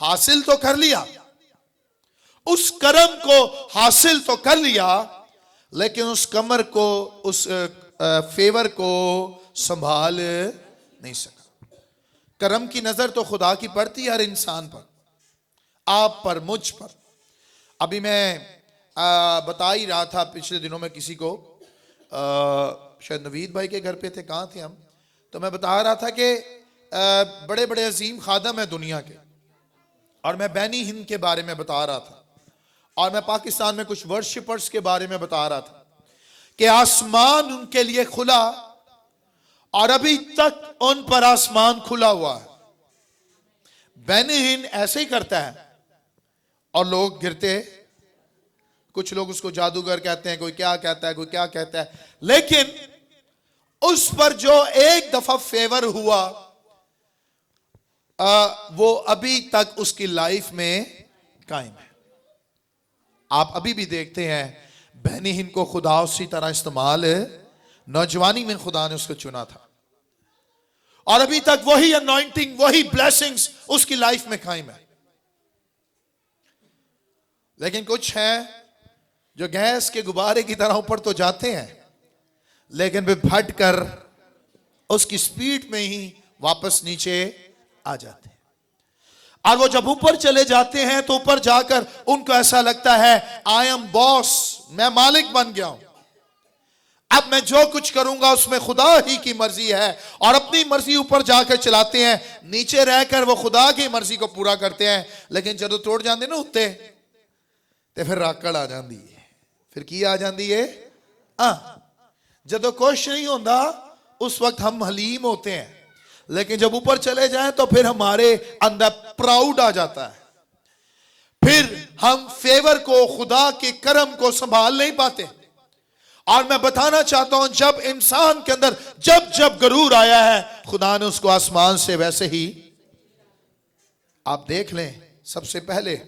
हासिल तो कर लिया, उस करम को हासिल तो कर लिया, लेकिन उस कमर को, उस फेवर को संभाल नहीं सका। करम की नजर तो खुदा की पड़ती है हर इंसान पर, आप पर, मुझ पर। अभी मैं बता ही रहा था पिछले दिनों में किसी को, शायद नवीद भाई के घर पे थे, कहाँ थे हम, तो मैं बता रहा था कि बड़े बड़े अजीम खादम है दुनिया के, और मैं बैनी हिंद के बारे में बता रहा था, और मैं पाकिस्तान में कुछ वर्शिपर्स के बारे में बता रहा था कि आसमान उनके लिए खुला और अभी तक उन पर आसमान खुला हुआ है। बैनी हिंद ऐसे ही करता है और लोग गिरते, कुछ लोग उसको जादूगर कहते हैं, कोई क्या कहता है, कोई क्या कहता है, लेकिन उस पर जो एक दफा फेवर हुआ वो अभी तक उसकी लाइफ में कायम है। आप अभी भी देखते हैं बैनी हिंद को खुदा उसी तरह इस्तेमाल, नौजवानी में खुदा ने उसको चुना था और अभी तक वही अनॉइंटिंग, वही ब्लेसिंग्स उसकी लाइफ में कायम है। लेकिन कुछ हैं जो गैस के गुब्बारे की तरह ऊपर तो जाते हैं, लेकिन वे फट कर उसकी स्पीड में ही वापस नीचे आ जाते हैं। और वो जब ऊपर चले जाते हैं तो ऊपर जाकर उनको ऐसा लगता है आई एम बॉस, मैं मालिक बन गया हूं, अब मैं जो कुछ करूंगा उसमें खुदा ही की मर्जी है, और अपनी मर्जी ऊपर जाकर चलाते हैं, नीचे रहकर वो खुदा की मर्जी को पूरा करते हैं। लेकिन जब तोड़ जाते ना उत्ते ते फिर राकड़ आ जाती है, फिर की आ जाती है, जब कुछ नहीं होता उस वक्त हम हलीम होते हैं, लेकिन जब ऊपर चले जाएं तो फिर हमारे अंदर प्राउड आ जाता है, फिर हम फेवर को, खुदा के करम को संभाल नहीं पाते। और मैं बताना चाहता हूं जब इंसान के अंदर जब जब गरूर आया है, खुदा ने उसको आसमान से वैसे ही, आप देख लें, सबसे पहले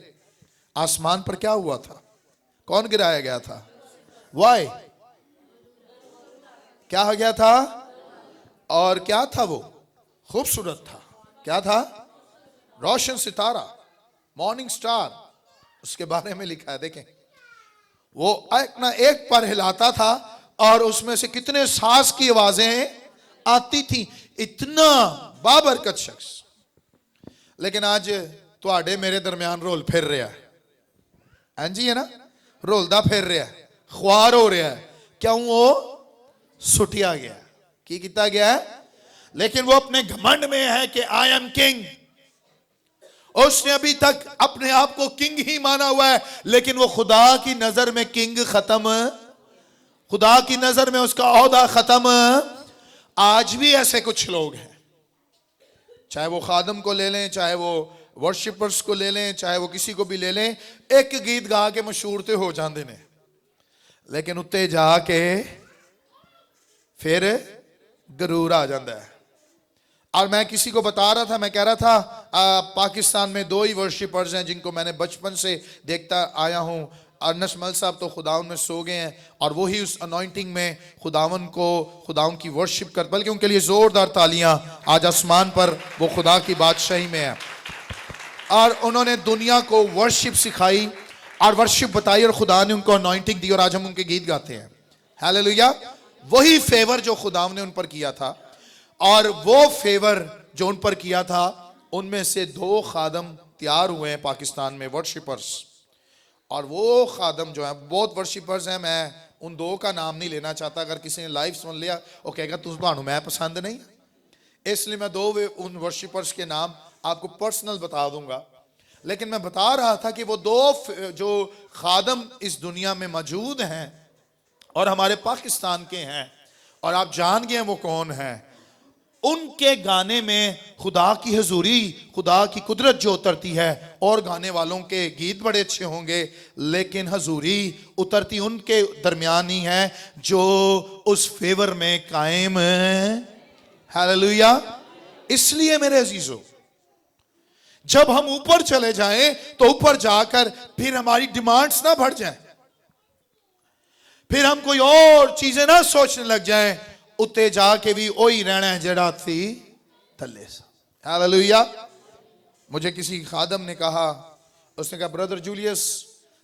आसमान पर क्या हुआ था, कौन गिराया गया था, वाई, क्या हो गया था, और क्या था वो, खूबसूरत था, क्या था, रोशन सितारा, मॉर्निंग स्टार, उसके बारे में लिखा है। देखें वो एक ना एक पर हिलाता था और उसमें से कितने सांस की आवाजें आती थी, इतना बाबरकत शख्स। लेकिन आज तुहाडे मेरे दरमियान रोल फिर रहा है, जी है ना, रोलदा फिर रहा है, ख्वार हो रहा है, क्यों, वो सुटिया गया, की किया गया है, लेकिन वो अपने घमंड में है कि आई एम किंग। उसने अभी तक अपने आप को किंग ही माना हुआ है, लेकिन वो खुदा की नजर में किंग खत्म, खुदा की नजर में उसका ओहदा खत्म। आज भी ऐसे कुछ लोग हैं, चाहे वो खादम को ले लें, चाहे वो वर्शिपर्स को ले लें, चाहे वो किसी को भी ले लें, एक गीत गा के मशहूर तो हो जाते ने, लेकिन उत्ते जाके फिर गरूर आ जाता है। और मैं किसी को बता रहा था, मैं कह रहा था पाकिस्तान में दो ही वर्शिपर्स हैं जिनको मैंने बचपन से देखता आया हूं, अनस मल साहब तो खुदावन में सो गए हैं, और वही उस अनॉइंटिंग में खुदावन को, खुदावन की वर्शिप कर, बल्कि उनके लिए जोरदार तालियां, आज आसमान पर वो खुदा की बादशाही में है, और उन्होंने दुनिया को वर्शिप सिखाई और वर्शिप बताई, और खुदा ने उनको अनॉइंटिंग दी, और आज हम उनके गीत गाते हैं, हालेलुया। वही फेवर जो खुदावन ने उन पर किया था, और वो फेवर जो उन पर किया था, उनमें से दो खादम तैयार हुए हैं पाकिस्तान में, वर्शिपर्स। और वो खादम जो है, बहुत वर्शिपर्स हैं, मैं उन दो का नाम नहीं लेना चाहता, अगर किसी ने लाइव सुन लिया वो कहेगा तुझे मैं पसंद नहीं, इसलिए मैं दो उन वर्शिपर्स के नाम आपको पर्सनल बता दूंगा। लेकिन मैं बता रहा था कि वो दो जो खादम इस दुनिया में मौजूद हैं और हमारे पाकिस्तान के हैं, और आप जान गए वो कौन है, उनके गाने में खुदा की हजूरी, खुदा की कुदरत जो उतरती है, और गाने वालों के गीत बड़े अच्छे होंगे, लेकिन हजूरी उतरती उनके दरमियान ही है जो उस फेवर में कायम है, हालेलुया। इसलिए मेरे अजीजों, जब हम ऊपर चले जाएं तो ऊपर जाकर फिर हमारी डिमांड्स ना बढ़ जाएं, फिर हम कोई और चीजें ना सोचने लग जाएं, उत्ते जाके भी वही रहना है जड़ा थी थल्ले सा, हालेलुया। मुझे किसी खादम ने कहा, उसने कहा ब्रदर जूलियस,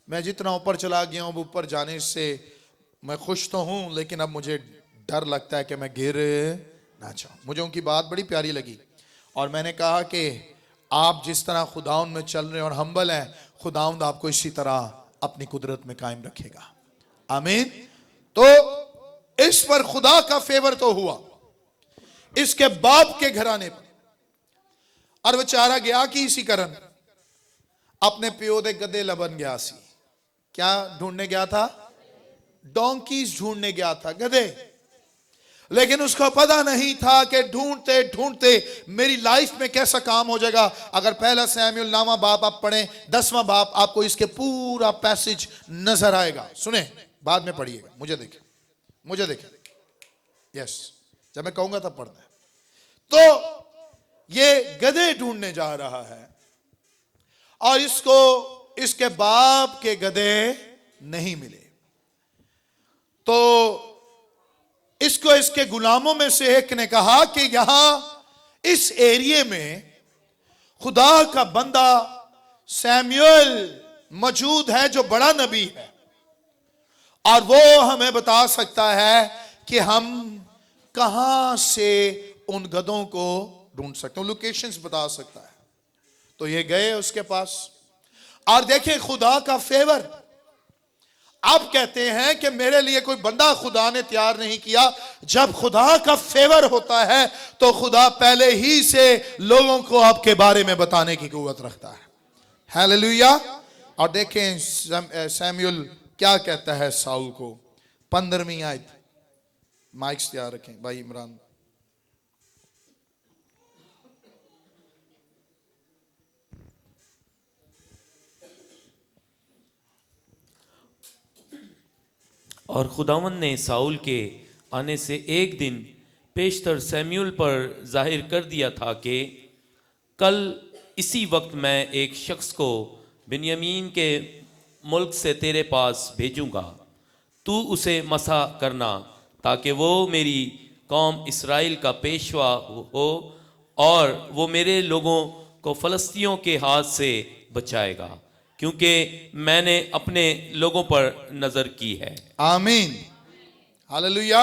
मैं जितना ऊपर चला गया हूँ ऊपर जाने से मैं खुश तो हूँ, लेकिन अब मुझे डर लगता है कि मैं गिर ना जाऊं। मुझे उनकी बात बड़ी प्यारी लगी और मैंने कहा कि आप जिस तरह खुदाउन में चल रहे हैं और हम्बल हैं, खुदाउन आपको इसी तरह अपनी कुदरत में कायम रखेगा। आमीन। तो इस पर खुदा का फेवर तो हुआ, इसके बाप के घराने पर, और बेचारा गया कि इसी कारण अपने प्यो दे गधे लबन गया सी। क्या ढूंढने गया था? डोंकीज ढूंढने गया था, गधे। लेकिन उसको पता नहीं था कि ढूंढते ढूंढते मेरी लाइफ में कैसा काम हो जाएगा। अगर पहला सैमुएल नामा बाप आप पढ़ें, 10वां बाप, आपको इसके पूरा पैसेज नजर आएगा। सुने, बाद में पढ़िएगा, मुझे देखें। यस, जब मैं कहूंगा तब पढ़ना है। तो ये गधे ढूंढने जा रहा है और इसको इसके बाप के गधे नहीं मिले। तो इसको इसके गुलामों में से एक ने कहा कि यहां इस एरिया में खुदा का बंदा सैमुएल मौजूद है जो बड़ा नबी है, और वो हमें बता सकता है कि हम कहां से उन गधों को ढूंढ सकते हैं, लोकेशंस बता सकता है। तो ये गए उसके पास और देखे खुदा का फेवर। आप कहते हैं कि मेरे लिए कोई बंदा खुदा ने तैयार नहीं किया। जब खुदा का फेवर होता है तो खुदा पहले ही से लोगों को आपके बारे में बताने की कुव्वत रखता है। हालेलुया। और देखें सैमुएल क्या कहता है साउल को, 15वीं आयत। माइक्स तैयार रखें भाई इमरान। और खुदावन ने साउल के आने से एक दिन पेशतर सैमुएल पर जाहिर कर दिया था कि कल इसी वक्त मैं एक शख्स को बिन्यामीन के मुल्क से तेरे पास भेजूंगा। तू उसे मसा करना ताकि वो मेरी कौम इसराइल का पेशवा हो और वो मेरे लोगों को फलस्तियों के हाथ से बचाएगा, क्योंकि मैंने अपने लोगों पर नजर की है। आमीन, हालेलुया।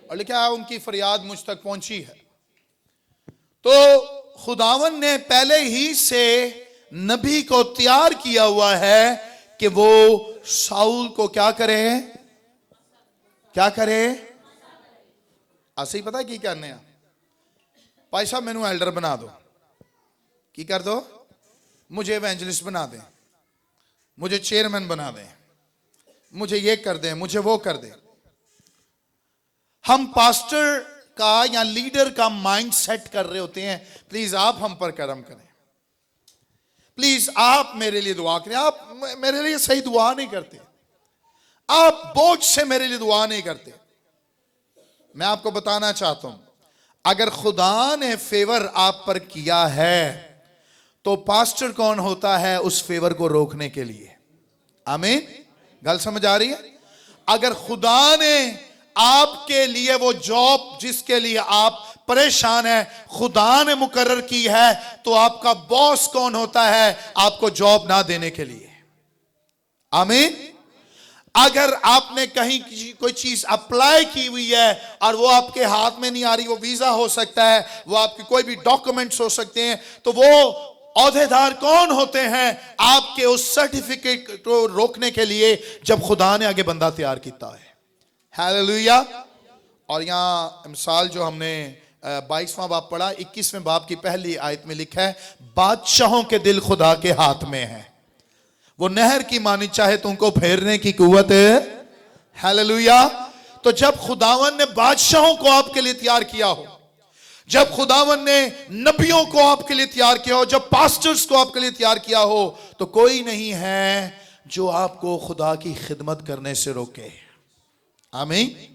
और लिखा है उनकी फरियाद मुझ तक पहुंची है। तो खुदावन ने पहले ही से नबी को तैयार किया हुआ है कि वो साउल को क्या करे, ऐसे ही पता है की करने आ? भाई साहब मैनू एल्डर बना दो, की कर दो, मुझे एवेंजलिस्ट बना दें, मुझे चेयरमैन बना दें, मुझे ये कर दें, मुझे वो कर दें। हम पास्टर का या लीडर का माइंड सेट कर रहे होते हैं, प्लीज आप हम पर करम करें, प्लीज आप मेरे लिए दुआ करें। आप मेरे लिए सही दुआ नहीं करते, आप बोझ से मेरे लिए दुआ नहीं करते। मैं आपको बताना चाहता हूं, अगर खुदा ने फेवर आप पर किया है तो पास्टर कौन होता है उस फेवर को रोकने के लिए? आमीन। गल समझ आ रही है? अगर खुदा ने आपके लिए वो जॉब जिसके लिए आप परेशान है खुदा ने मुकर्रर की है, तो आपका बॉस कौन होता है आपको जॉब ना देने के लिए? आमीन। अगर आपने कहीं कोई चीज अप्लाई की हुई है और वो आपके हाथ में नहीं आ रही, वो वीजा हो सकता है, वो आपके कोई भी डॉक्यूमेंट्स हो सकते हैं, तो वो औहदेदार कौन होते हैं आपके उस सर्टिफिकेट को रोकने के लिए जब खुदा ने आगे बंदा तैयार किया है। हालेलुया। और यहां मिसाल जो हमने 22वां बाब पढ़ा, 21वें बाब की पहली आयत में लिखा है, बादशाहों के दिल खुदा के हाथ में है, वो नहर की मानी चाहे तुमको फेरने की कुव्वत है। हालेलुया। तो जब खुदावन ने बादशाहों को आपके लिए तैयार किया हो, जब खुदावन ने नबियों को आपके लिए तैयार किया हो, जब पास्टर्स को आपके लिए तैयार किया हो, तो कोई नहीं है जो आपको खुदा की खिदमत करने से रोके। आमीन।